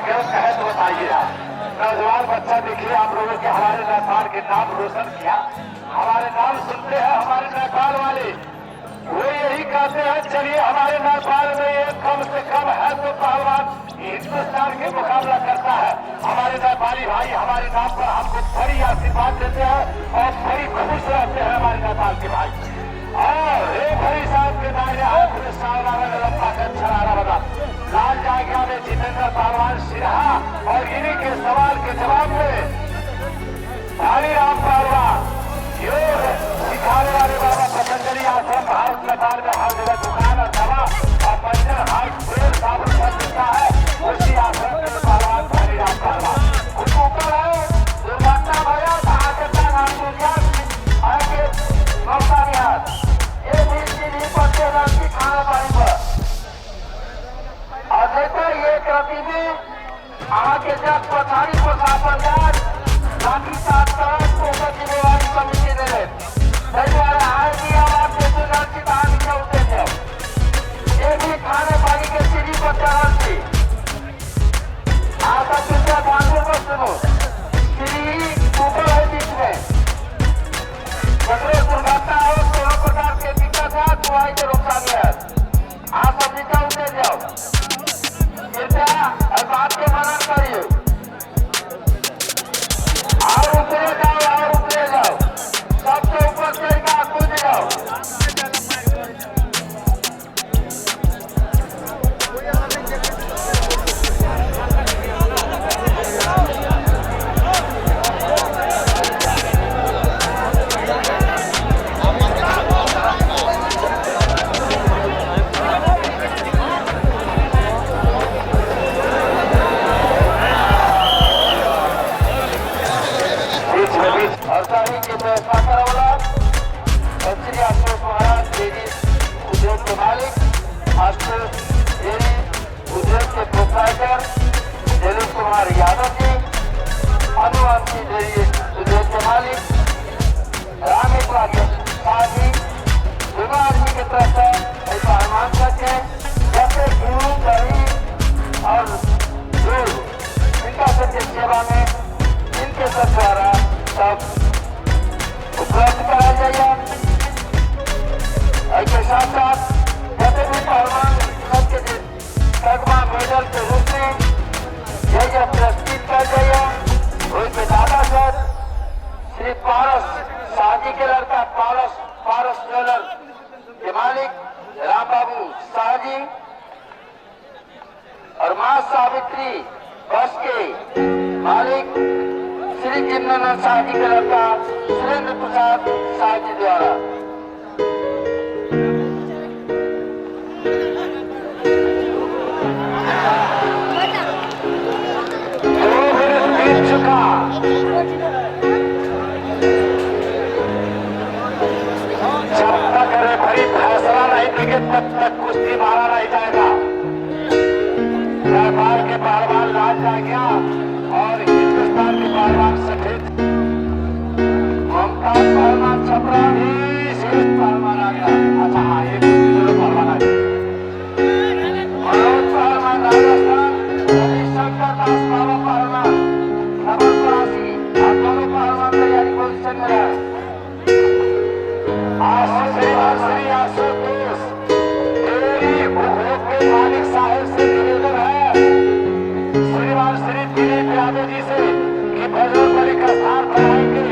क्यों कहे तो बताइए। नौजवान बच्चा देखिए आप लोगों के हमारे नेपाल के नाम रोशन किया। हमारे नाम सुनते हैं हमारे नेपाल वाले, वो यही कहते हैं चलिए हमारे नेपाल में ये कम से कम है तो पहलवान हिंदुस्तान के मुकाबला करता है। हमारे नेपाली भाई हमारे नाम पर हमको बड़ी आशीर्वाद देते हैं और बड़ी खुश रहते हैं हमारे नेपाल के भाई। और एक भाई साहब के दायरे हाथ में लंबा छलारा बना लाल जागिया में जितेंद्र पहलवान सिरहा और इन्हीं के सवाल के जवाब में हरी राम पहलवान योग सिखाने वाले बाबा पतंजलि आश्रम भारत नेपाल में हर जगह दुकान और दवा और पंचर हर तेल साबुन कर देता है। उसी आश्रम के पहलवान हरी राम पहलवान कुछ ऊपर है दुर्घटना भया आगे आगे मौका बिहार ये भी पत्ते की खाना पानी पर और देखो ये कृति में आगे जब पछाड़ी को साफ बाकी 7 करोड़ को जिम्मेवारी समिति दे रहे धन्यवाद हार की आवाज के सुधार की कहानी के उद्देश्य ये भी खाने पानी के सीढ़ी पर चढ़ल थी। आपका कृपया ध्यान से सुनो, सीढ़ी ऊपर है बीच में दुर्घटना हो दोनों प्रकार के दिक्कत है दुआई के नुकसान है। आप सब नीचे उतर जाओ कृपया और बात के मनन करिए और उतरे जाओ सबसे ऊपर चढ़कर कूद जाओ। उद्योग के मालिक मास्टर डेयरी उद्योग के प्रोप्राइटर दिलीप कुमार यादव जी, अनुवंशी डेयरी उद्योग के मालिक रामेश्वर शाह जी, विवाह जी की तरफ से ऐसा अनुमान करके जैसे घी दही और दूध इनका सबके सेवा में इनके सब द्वारा सब उपलब्ध कराया जाएगा। इसके साथ साथ जैसे भी पहलवान सबके तगमा मेडल के रूप में यह प्रस्तुत कर जाइए। उनके दादा सर श्री पारस शाहजी के लड़का पारस ज्वेलर के मालिक राम बाबू शाहजी और मां सावित्री बस के मालिक श्री जिन्नानंद शाहजी के लड़का सुरेंद्र प्रसाद शाहजी द्वारा जब तक रेफरी फैसला नहीं देंगे तब तक कुश्ती मारा नहीं जाएगा। नेपाल के पहलवान लाल जागिया और हिंदुस्तान के पहलवान सफेद मुमताज पहलवान छपरा पहलवान आ गया। अच्छा हाँ ये पहलवान आ गया। मनोज पहलवान राजस्थान, शंकर दास बाबा पहलवान नंबर 83 आप दोनों पहलवान तैयारी पोजिशन में है। श्री आशुतोष डेयरी उद्योग के मालिक साहब से निवेदन है श्रीमान श्री दिलीप यादव जी से कि भजन बलि का स्थान बनाएंगे।